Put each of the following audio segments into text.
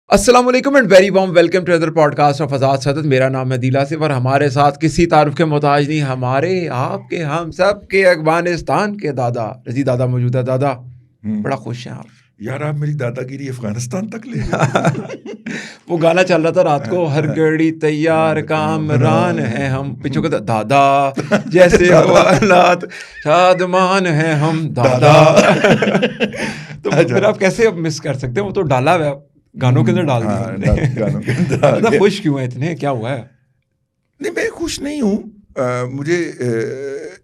السلام علیکم and very warm welcome to another podcast of Azad Saadat. میرا نام ہے دل آصف اور ہمارے ساتھ کسی تعارف کے محتاج نہیں, ہمارے آپ کے ہم سب کے افغانستان کے دادا رضی دادا موجود ہے. دادا بڑا خوش ہیں آپ. یار آپ میری دادا گیری افغانستان تک لے وہ گانا چل رہا تھا رات کو, ہر گھڑی تیار کامران ہیں ہم, پیچھے کو دادا جیسے حوالات شادمان ہیں ہم دادا. تو پھر آپ کیسے اب مس کر سکتے ہیں, وہ تو ڈالا ہوا گانوں کے اندر ڈال دیا. خوش کیوں ہیں اتنے, کیا ہوا ہے؟ نہیں میں خوش نہیں ہوں, مجھے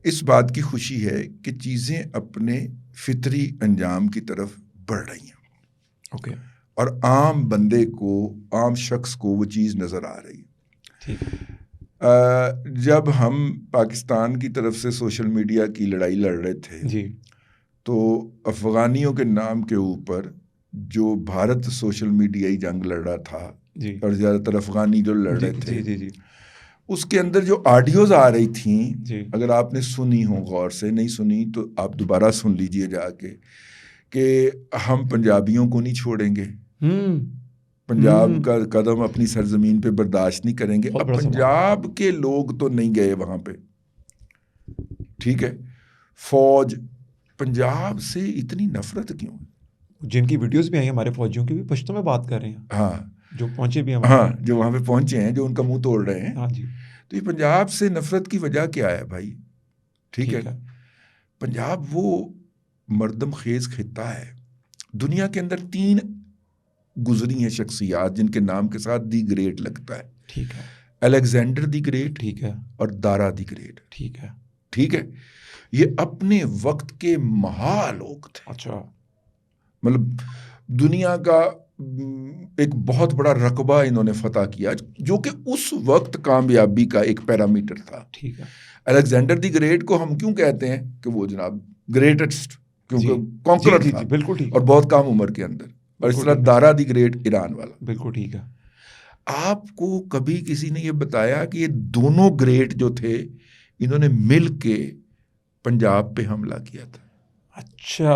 اس بات کی خوشی ہے کہ چیزیں اپنے فطری انجام کی طرف بڑھ رہی ہیں. اوکے. اور عام بندے کو, عام شخص کو وہ چیز نظر آ رہی ہے. جب ہم پاکستان کی طرف سے سوشل میڈیا کی لڑائی لڑ رہے تھے جی, تو افغانیوں کے نام کے اوپر جو بھارت سوشل میڈیائی جنگ لڑ رہا تھا جی, اور زیادہ تر افغانی جو لڑ رہے تھے, جی جی, اس کے اندر جو آڈیوز آ رہی تھیں, جی, اگر آپ نے سنی ہو غور سے, نہیں سنی تو آپ دوبارہ سن لیجئے جا کے, کہ ہم پنجابیوں کو نہیں چھوڑیں گے, پنجاب کا قدم اپنی سرزمین پہ برداشت نہیں کریں گے. اب پنجاب کے لوگ تو نہیں گئے وہاں پہ, ٹھیک ہے, فوج پنجاب سے اتنی نفرت کیوں؟ جن کی ویڈیوز بھی آئی ہیں ہمارے فوجیوں کی بھی پشتوں میں بات کر رہے ہیں, ہاں جو پہنچے بھی ہیں, ہاں جو وہاں پہ پہنچے ہیں, جو ان کا منہ توڑ رہے ہیں. ہاں جی. تو یہ پنجاب سے نفرت کی وجہ کیا ہے بھائی؟ ٹھیک ہے, پنجاب وہ مردم خیز خطہ ہے. دنیا کے اندر 3 گزری ہیں شخصیات جن کے نام کے ساتھ دی گریٹ لگتا ہے. ٹھیک ہے. الیگزینڈر دی گریٹ, ٹھیک ہے, اور دارا دی گریٹ. ٹھیک ہے. ٹھیک ہے, یہ اپنے وقت کے مہا لوگ تھے. اچھا. مطلب دنیا کا ایک بہت بڑا رقبہ انہوں نے فتح کیا, جو کہ اس وقت کامیابی کا ایک پیرامیٹر تھا. ٹھیک ہے. الیگزینڈر دی گریٹ کو ہم کیوں کہتے ہیں کہ وہ جناب گریٹسٹ, کیونکہ کانکرر تھا, بالکل ٹھیک, اور بہت کم عمر کے اندر. اور اس طرح دارا دی گریٹ ایران والا. بالکل ٹھیک ہے. آپ کو کبھی کسی نے یہ بتایا کہ یہ دونوں گریٹ جو تھے, انہوں نے مل کے پنجاب پہ حملہ کیا تھا؟ اچھا,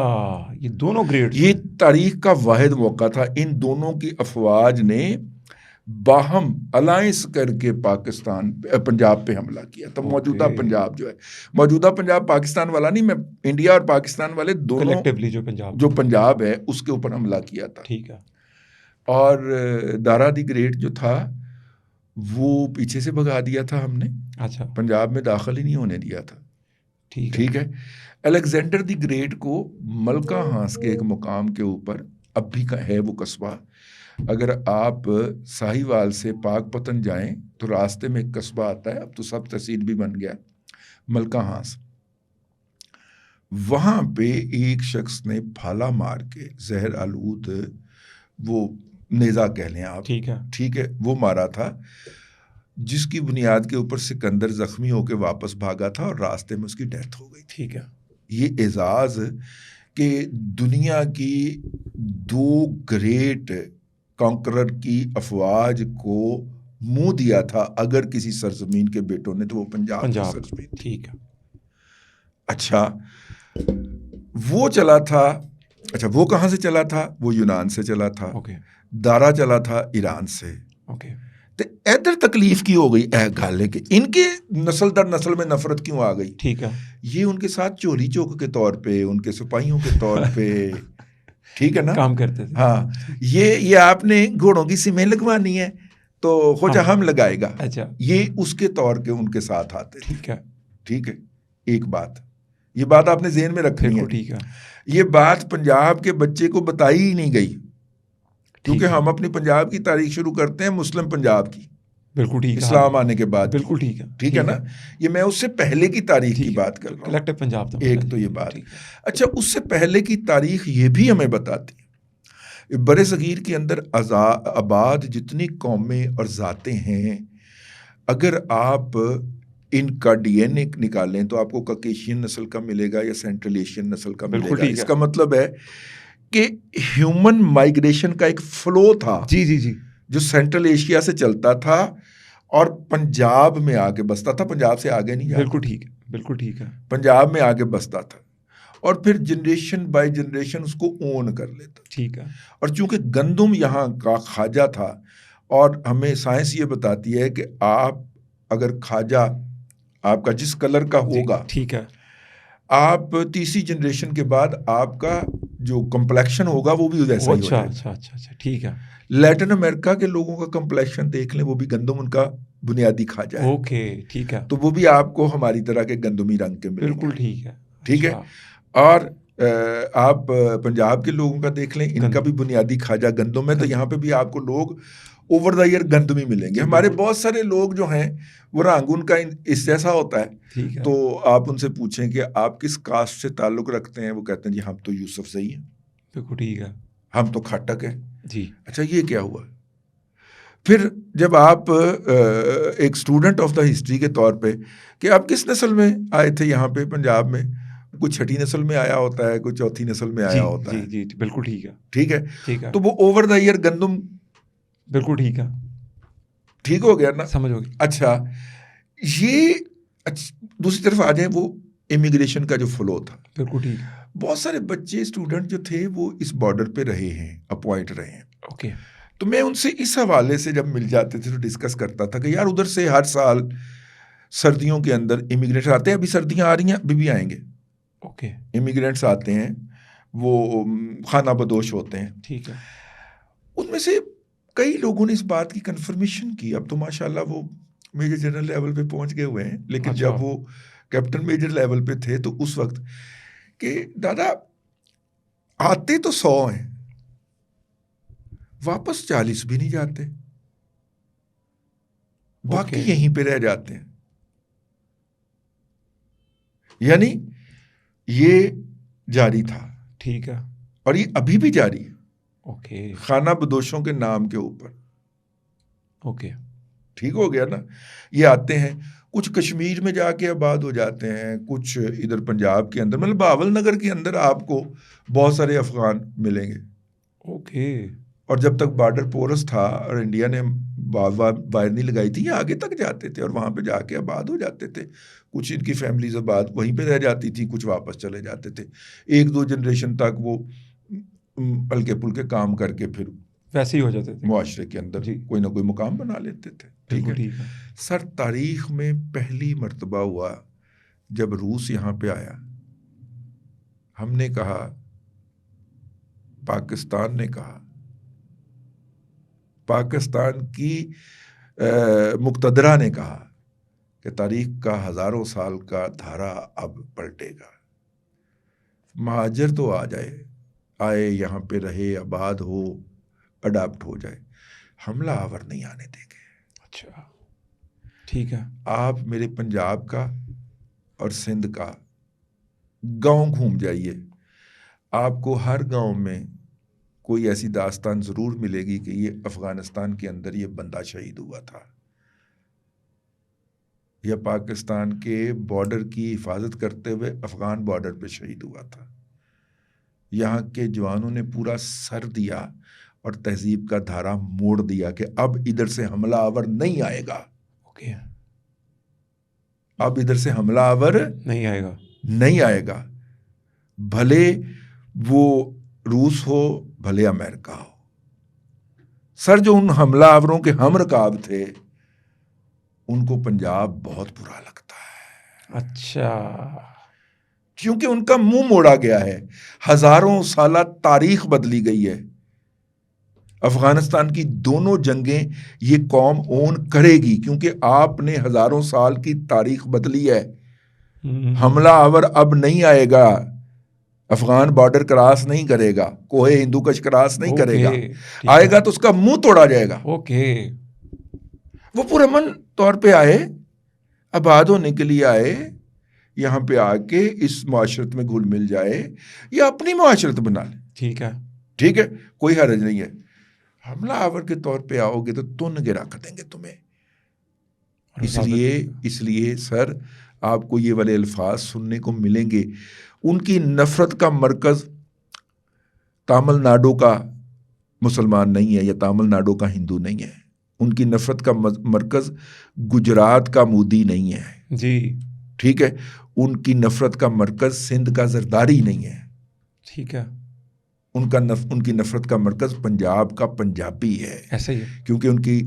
یہ دونوں گریٹ, یہ تاریخ کا واحد موقع تھا. ان دونوں کی افواج نے باہم الائنس کر کے پنجاب پہ حملہ کیا تھا. موجودہ پنجاب جو ہے, موجودہ پنجاب پاکستان والا نہیں, میں انڈیا اور پاکستان والے دونوں جو پنجاب ہے اس کے اوپر حملہ کیا تھا. ٹھیک ہے. اور دارا دی گریٹ جو تھا وہ پیچھے سے بھگا دیا تھا ہم نے. اچھا. پنجاب میں داخل ہی نہیں ہونے دیا تھا. ٹھیک ہے. الیگزینڈر دی گریٹ کو ملکہ ہانس کے ایک مقام کے اوپر اب بھی ہے وہ قصبہ. اگر آپ ساہیوال سے پاک پتن جائیں تو راستے میں ایک قصبہ آتا ہے, اب تو سب تحصیل بھی بن گیا, ملکہ ہانس. وہاں پہ ایک شخص نے پھالا مار کے زہر آلود, وہ نیزہ کہہ لیں آپ, ٹھیک ہے, وہ مارا تھا, جس کی بنیاد کے اوپر سکندر زخمی ہو کے واپس بھاگا تھا اور راستے میں اس کی ڈیتھ ہو گئی. ٹھیک ہے. یہ اعزاز کہ دنیا کی 2 گریٹ کانکرر کی افواج کو منہ دیا تھا اگر کسی سرزمین کے بیٹوں نے, تو وہ پنجاب کی سرزمین. ٹھیک ہے. اچھا, وہ چلا تھا. اچھا, وہ کہاں سے چلا تھا؟ وہ یونان سے چلا تھا. دارا چلا تھا ایران سے. تو ادھر تکلیف کی ہو گئی گالے کے, ان کے نسل در نسل میں نفرت کیوں آ گئی؟ ٹھیک ہے. یہ ان کے ساتھ چوری چوک کے طور پہ, ان کے سپاہیوں کے طور پہ, ٹھیک ہے نا, کام کرتے تھے. ہاں, یہ آپ نے گھوڑوں کی سمیں لگوانی ہے تو خوجہ ہم لگائے گا. اچھا. یہ اس کے طور کے ان کے ساتھ آتے. ٹھیک ہے. ٹھیک ہے. ایک بات, یہ بات آپ نے ذہن میں رکھنی ہے. ٹھیک ہے. یہ بات پنجاب کے بچے کو بتائی ہی نہیں گئی, کیونکہ ہم اپنی پنجاب کی تاریخ شروع کرتے ہیں مسلم پنجاب کی. بالکل ٹھیک ہے. اسلام آنے کے بعد. بالکل ٹھیک ہے. ٹھیک ہے نا, یہ میں اس سے پہلے کی تاریخ کی بات کر رہا ہوں. کلیکٹو پنجاب تو ایک تو یہ بات. اچھا, اس سے پہلے کی تاریخ یہ بھی ہمیں بتاتی ہے, بر صغیر کے اندر آباد جتنی قومیں اور ذاتیں ہیں, اگر آپ ان کا ڈی این اے نکالیں تو آپ کو کاکیشین نسل کا ملے گا یا سینٹرل ایشین نسل کا ملے گا. اس کا مطلب ہے کہ ہیومن مائگریشن کا ایک فلو تھا جو سینٹرل ایشیا سے چلتا تھا اور پنجاب میں آ کے بستا تھا. پنجاب سے آگے نہیں جاتا. بالکل ٹھیک ہے. پنجاب میں آگے بستا تھا. اور پھر جنریشن بائی جنریشن اس کو اون کر لیتا. ٹھیک ہے. اور چونکہ گندم یہاں کا کھاجا تھا، اور ہمیں سائنس یہ بتاتی ہے کہ آپ اگر کھاجا آپ کا جس کلر کا ہوگا، ٹھیک ہے، آپ تیسری جنریشن کے بعد آپ کا جو کمپلیکشن ہوگا وہ بھی ویسا ہی ہو جائے. اچھا ٹھیک ہے. لیٹن امریکہ کے لوگوں کا کمپلیکشن دیکھ لیں، وہ بھی گندم ان کا بنیادی کھاجا ہے. اوکے ٹھیک ہے. تو وہ بھی آپ کو ہماری طرح کے گندمی رنگ کے ملیں گے. بالکل ٹھیک ہے. ٹھیک ہے. اور آپ پنجاب کے لوگوں کا دیکھ لیں، ان کا بھی بنیادی کھاجا گندم ہے. تو یہاں پہ بھی آپ کو لوگ اوور دا ایئر گندمی ملیں گے. ہمارے بہت سارے لوگ جو ہیں وہ رنگ ان کا اس جیسا ہوتا ہے. تو آپ ان سے پوچھیں کہ آپ کس کاسٹ سے تعلق رکھتے ہیں، وہ کہتے ہیں جی ہم تو یوسف سے ہی ہیں. بالکل ٹھیک ہے. ہم تو کھاٹک ہیں. جی. اچھا یہ کیا ہوا؟ پھر جب آپ ایک اسٹوڈنٹ آف دا ہسٹری کے طور پہ کہ آپ کس نسل میں آئے تھے یہاں پہ پنجاب میں، کوئی چھٹی نسل میں آیا ہوتا ہے، کوئی چوتھی نسل میں آیا ہوتا ہے. جی بالکل ٹھیک ہے. ٹھیک ہے. تو وہ اوور دا ایئر گندم. بالکل ٹھیک ہے. ٹھیک ہو گیا نا؟ سمجھ ہو گئی. اچھا یہ دوسری طرف آ جائیں، وہ امیگریشن کا جو فلو تھا. بالکل ٹھیک. بہت سارے بچے اسٹوڈنٹ جو تھے وہ اس بارڈر پہ رہے ہیں، اپوائنٹ رہے ہیں. اوکے. تو میں ان سے اس حوالے سے جب مل جاتے تھے تو ڈسکس کرتا تھا کہ یار ادھر سے ہر سال سردیوں کے اندر امیگرینٹس آتے ہیں. ابھی سردیاں آ رہی ہیں، ابھی بھی آئیں گے. اوکے. امیگرینٹس آتے ہیں، وہ خانہ بدوش ہوتے ہیں. ٹھیک ہے. ان میں سے کئی لوگوں نے اس بات کی کنفرمیشن کی. اب تو ماشاءاللہ وہ میجر جنرل لیول پہ پہنچ گئے ہوئے ہیں، لیکن جب وہ کیپٹن میجر لیول پہ تھے تو اس وقت کہ دادا آتے تو 100 ہیں، واپس 40 بھی نہیں جاتے، باقی یہیں پہ رہ جاتے ہیں. یعنی یہ جاری تھا. ٹھیک ہے. اور یہ ابھی بھی جاری ہے. اوکے. خانہ بدوشوں کے نام کے اوپر. اوکے. ٹھیک ہو گیا نا؟ یہ آتے ہیں، کچھ کشمیر میں جا کے آباد ہو جاتے ہیں، کچھ ادھر پنجاب کے اندر، مطلب بہاول نگر کے اندر آپ کو بہت سارے افغان ملیں گے. اوکے. اور جب تک بارڈر پورس تھا اور انڈیا نے باہر نہیں لگائی تھی، یہ آگے تک جاتے تھے اور وہاں پہ جا کے آباد ہو جاتے تھے. کچھ ان کی فیملیز آباد وہیں پہ رہ جاتی تھی، کچھ واپس چلے جاتے تھے. 1-2 جنریشن تک وہ ہلکے پھلکے کام کر کے پھر ویسے ہی ہو جاتے تھے، معاشرے کے اندر کوئی نہ کوئی مقام بنا لیتے تھے. ٹھیک ہے. سر تاریخ میں پہلی مرتبہ ہوا جب روس یہاں پہ آیا. ہم نے کہا، پاکستان نے کہا، پاکستان کی مقتدرہ نے کہا کہ تاریخ کا ہزاروں سال کا دھارا اب پلٹے گا. مہاجر تو آئے یہاں پہ رہے، آباد ہو، اڈاپٹ ہو جائے، حملہ آور نہیں آنے دیں گے. اچھا ٹھیک ہے. آپ میرے پنجاب کا اور سندھ کا گاؤں گھوم جائیے، آپ کو ہر گاؤں میں کوئی ایسی داستان ضرور ملے گی کہ یہ افغانستان کے اندر یہ بندہ شہید ہوا تھا، یا پاکستان کے بارڈر کی حفاظت کرتے ہوئے افغان بارڈر پہ شہید ہوا تھا. یہاں کے جوانوں نے پورا سر دیا اور تہذیب کا دھارا موڑ دیا کہ اب ادھر سے حملہ آور نہیں آئے گا. اوکے. اب ادھر سے حملہ آور نہیں آئے گا، بھلے وہ روس ہو، بھلے امریکہ ہو. سر جو ان حملہ آوروں کے ہم رکاب تھے ان کو پنجاب بہت برا لگتا ہے. اچھا. کیونکہ ان کا منہ موڑا گیا ہے. ہزاروں سالہ تاریخ بدلی گئی ہے. افغانستان کی دونوں جنگیں یہ قوم اون کرے گی کیونکہ آپ نے ہزاروں سال کی تاریخ بدلی ہے. حملہ آور اب نہیں آئے گا، افغان بارڈر کراس نہیں کرے گا، کوہ ہندو کش کراس نہیں کرے گا. آئے گا تو اس کا منہ توڑا جائے گا. وہ پرامن طور پہ آئے، آباد ہونے کے لیے آئے، یہاں پہ آ کے اس معاشرت میں گھل مل جائے یا اپنی معاشرت بنا لے. ٹھیک ہے، کوئی حرج نہیں ہے. حملہ آور کے طور پہ آؤ گے تو تن گرا کر دیں گے تمہیں. اس لیے سر آپ کو یہ والے الفاظ سننے کو ملیں گے. ان کی نفرت کا مرکز تامل ناڈو کا مسلمان نہیں ہے یا تامل ناڈو کا ہندو نہیں ہے. ان کی نفرت کا مرکز گجرات کا مودی نہیں ہے. جی ٹھیک ہے. ان کی نفرت کا مرکز سندھ کا زرداری نہیں ہے، ٹھیک ہے، ان کی نفرت کا مرکز پنجاب کا پنجابی ہے، ایسا ہی ہے، کیونکہ ان کی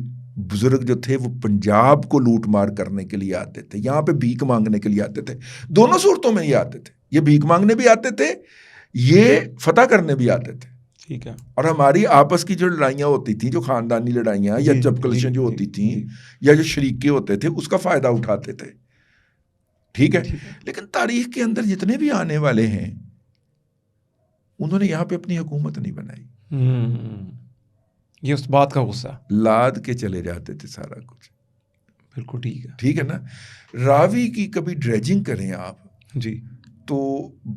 بزرگ جو تھے وہ پنجاب کو لوٹ مار کرنے کے لیے آتے تھے، یہاں پہ بھیک مانگنے کے لیے آتے تھے، دونوں صورتوں میں یہ آتے تھے، یہ بھیک مانگنے بھی آتے تھے، یہ فتح کرنے بھی آتے تھے، ٹھیک ہے، اور ہماری آپس کی جو لڑائیاں ہوتی تھیں، جو خاندانی لڑائیاں یا چپکلشیں جو ہوتی تھیں یا جو شریکے ہوتے تھے، اس کا فائدہ اٹھاتے تھے، ٹھیک ہے۔ لیکن تاریخ کے اندر جتنے بھی آنے والے ہیں انہوں نے یہاں پہ اپنی حکومت نہیں بنائی، یہ اس بات کا غصہ، لاد کے چلے جاتے تھے سارا کچھ، بالکل ٹھیک ہے، ٹھیک ہے نا۔ راوی کی کبھی ڈریجنگ کریں آپ جی، تو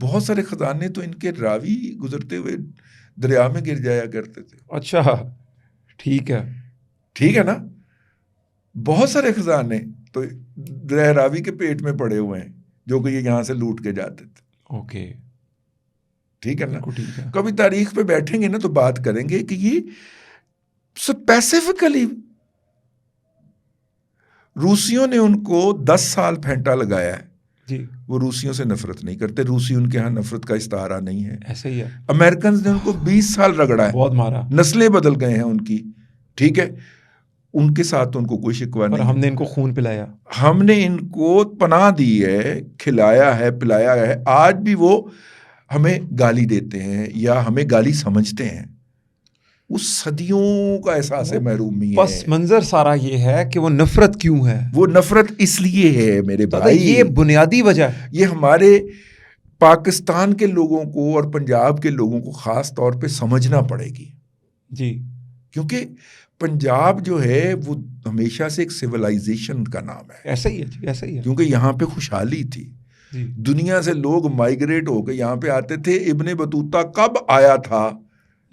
بہت سارے خزانے تو ان کے راوی گزرتے ہوئے دریا میں گر جایا کرتے تھے، اچھا، ٹھیک ہے، ٹھیک ہے نا، بہت سارے خزانے تو دریا راوی کے پیٹ میں پڑے ہوئے ہیں جو کہ یہ یہاں سے لوٹ کے جاتے تھے، اوکے، ٹھیک ہے نا۔ ٹھیک ہے، کبھی تاریخ پہ بیٹھیں گے نا تو بات کریں گے کہ یہ اسپیسیفکلی روسیوں نے ان کو 10 سال پھینٹا لگایا ہے، جی، وہ روسیوں سے نفرت نہیں کرتے، روسی ان کے ہاں نفرت کا استعارہ نہیں ہے، ایسا ہی ہے، امریکنز نے ان کو 20 سال رگڑا ہے، بہت مارا، نسلیں بدل گئے ہیں ان کی، ٹھیک ہے، ان کے ساتھ ان کو کوئی شکوہ اور نہیں ہم نے ان کو خون پلایا، ہم نے ان کو پناہ دی ہے، کھلایا ہے، پلایا ہے، آج بھی وہ ہمیں گالی دیتے ہیں یا ہمیں گالی سمجھتے ہیں، اس صدیوں کا احساس محرومی ہے۔ پس منظر سارا یہ ہے کہ وہ نفرت کیوں ہے، وہ نفرت اس لیے ہے میرے بھائی، یہ بنیادی وجہ ہے، یہ ہمارے پاکستان کے لوگوں کو اور پنجاب کے لوگوں کو خاص طور پہ سمجھنا پڑے گی، جی، کیونکہ پنجاب جو ہے وہ ہمیشہ سے ایک سویلائزیشن کا نام ہے، ایسا ہی ہے، جی، ایسا ہی ہے، کیونکہ یہاں پہ خوشحالی تھی، جی، دنیا سے لوگ مائیگریٹ ہو کے یہاں پہ آتے تھے۔ ابن بطوطہ کب آیا تھا؟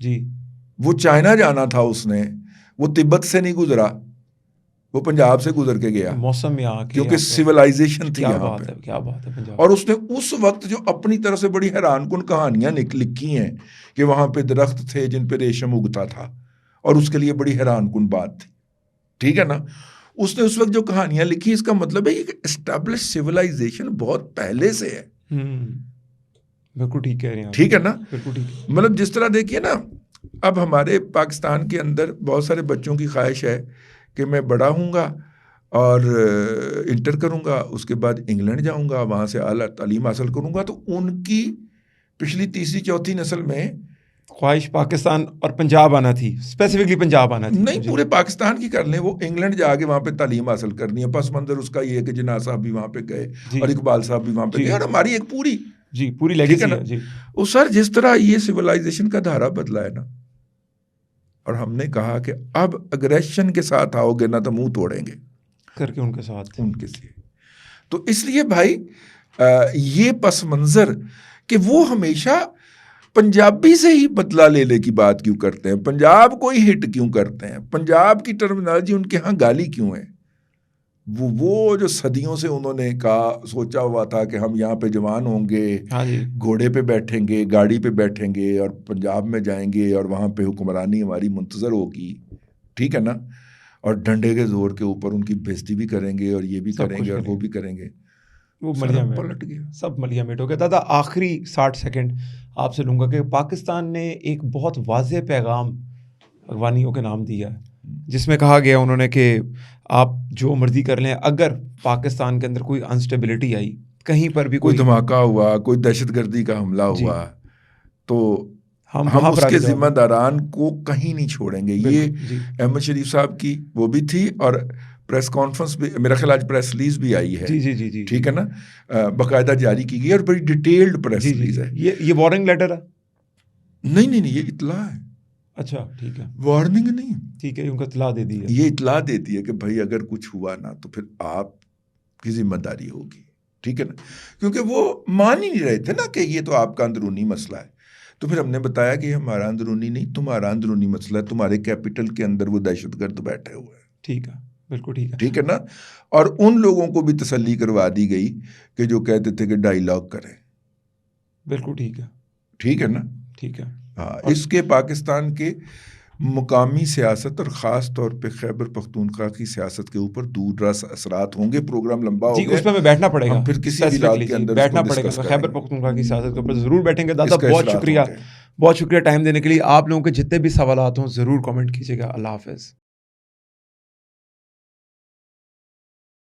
جی، وہ چائنا جانا تھا، اس نے وہ تبت سے نہیں گزرا، وہ پنجاب سے گزر کے گیا، موسم میں آ کے کیونکہ سویلائزیشن تھی کیا یہاں بات پہ، ہے، کیا بات ہے پنجاب، اور اس نے اس وقت جو اپنی طرف سے بڑی حیران کن کہانیاں لکھی ہیں کہ وہاں پہ درخت تھے جن پہ ریشم اگتا تھا، اور اس کے لیے بڑی حیران کن بات تھی، ٹھیک ہے نا۔ اس نے اس وقت جو کہانیاں لکھی، اس کا مطلب ہے یہ اسٹیبلش سویلائزیشن بہت پہلے سے ہے، بالکل ٹھیک کہہ رہے ہیں، ٹھیک ہے نا۔ بالکل ٹھیک، مطلب جس طرح دیکھیے نا، اب ہمارے پاکستان کے اندر بہت سارے بچوں کی خواہش ہے کہ میں بڑا ہوں گا اور انٹر کروں گا، اس کے بعد انگلینڈ جاؤں گا، وہاں سے اعلیٰ تعلیم حاصل کروں گا، تو ان کی پچھلی تیسری چوتھی نسل میں خواہش پاکستان اور پنجاب آنا تھی، اسپیسیفکلی پنجاب آنا تھی، نہیں، پورے پاکستان کی کر لیں، وہ انگلینڈ جا کے وہاں پہ تعلیم حاصل کرنی ہے۔ پس منظر اس کا یہ ہے کہ جناح صاحب بھی وہاں پہ گئے اور اقبال صاحب بھی وہاں پہ گئے، اور ہماری ایک پوری لیگیسی ہے، جی، وہ سر جس طرح یہ سویلائزیشن کا دھارا بدلا ہے نا، اور ہم نے کہا کہ اب اگریشن کے ساتھ آؤ گے نا تو منہ توڑیں گے کر کے ان کے ساتھ، ان کے لیے، تو اس لیے بھائی یہ پس منظر کہ وہ ہمیشہ پنجابی سے ہی بدلہ لینے کی بات کیوں کرتے ہیں، پنجاب کو ہی ہٹ کیوں کرتے ہیں، پنجاب کی ٹرمینالوجی ان کے ہاں گالی کیوں ہے، وہ جو صدیوں سے انہوں نے کہا سوچا ہوا تھا کہ ہم یہاں پہ جوان ہوں گے، گھوڑے پہ بیٹھیں گے، گاڑی پہ بیٹھیں گے اور پنجاب میں جائیں گے اور وہاں پہ حکمرانی ہماری منتظر ہوگی، ٹھیک ہے نا، اور ڈنڈے کے زور کے اوپر ان کی بےزتی بھی کریں گے اور یہ بھی کریں گے اور وہ بھی کریں گے، وہ پلٹ گیا، سب ملیا میٹ ہو گیا۔ دادا آخری 60 سیکنڈ آپ سے لوں گا کہ پاکستان نے ایک بہت واضح پیغام افغانیوں کے نام دیا ہے، جس میں کہا گیا انہوں نے کہ آپ جو مرضی کر لیں، اگر پاکستان کے اندر کوئی انسٹیبلٹی آئی، کہیں پر بھی کوئی دھماکہ ہوا، کوئی دہشت گردی کا حملہ ہوا، تو ہم اس کے ذمہ داران کو کہیں نہیں چھوڑیں گے۔ یہ احمد شریف صاحب کی وہ بھی تھی، اور پریس کانفرنس بھی، میرا خیال آج پریس ریلیز بھی آئی ہے، جی، ٹھیک ہے نا، باقاعدہ جاری کی گئی اور بڑی ڈیٹیلڈ پریس ریلیز ہے۔ یہ وارننگ لیٹر ہے؟ نہیں، یہ اطلاع ہے۔ اچھا، ٹھیک ہے، وارننگ نہیں، ٹھیک ہے، ان کو اطلاع دے دی ہے، یہ اطلاع دیتی ہے کہ بھائی اگر کچھ ہوا نا تو پھر آپ کی ذمہ داری ہوگی، ٹھیک ہے نا، کیونکہ وہ مان ہی نہیں رہے تھے نا کہ یہ تو آپ کا اندرونی مسئلہ ہے، تو پھر ہم نے بتایا کہ یہ ہمارا اندرونی نہیں، تمہارا اندرونی مسئلہ ہے، تمہارے کیپٹل کے اندر وہ دہشت گرد بیٹھے ہوئے ہیں، ٹھیک ہے، بالکل ٹھیک ہے، ٹھیک ہے نا، اور ان لوگوں کو بھی تسلی کروا دی گئی کہ جو کہتے تھے کہ ڈائیلاگ کریں، بالکل ٹھیک ہے، ٹھیک ہے نا، ٹھیک ہے، ہاں، اس کے پاکستان کے مقامی سیاست اور خاص طور پہ خیبر پختونخوا کی سیاست کے اوپر دور رس اثرات ہوں گے. پروگرام لمبا ہو جی گیا, اس پہ ہمیں بیٹھنا پڑے گا, ہم پھر کسی بھی رات کے اندر بیٹھنا اس کو پڑے گا. ڈسکس کریں خیبر گے. پختونخوا کی سیاست کے اوپر ضرور بیٹھیں گے. دادا اس کے بہت اثرات شکریہ, ہوں گے. بہت شکریہ ٹائم دینے کے لیے. آپ لوگوں کے جتنے بھی سوالات ہوں ضرور کامنٹ کیجیے گا. اللہ حافظ.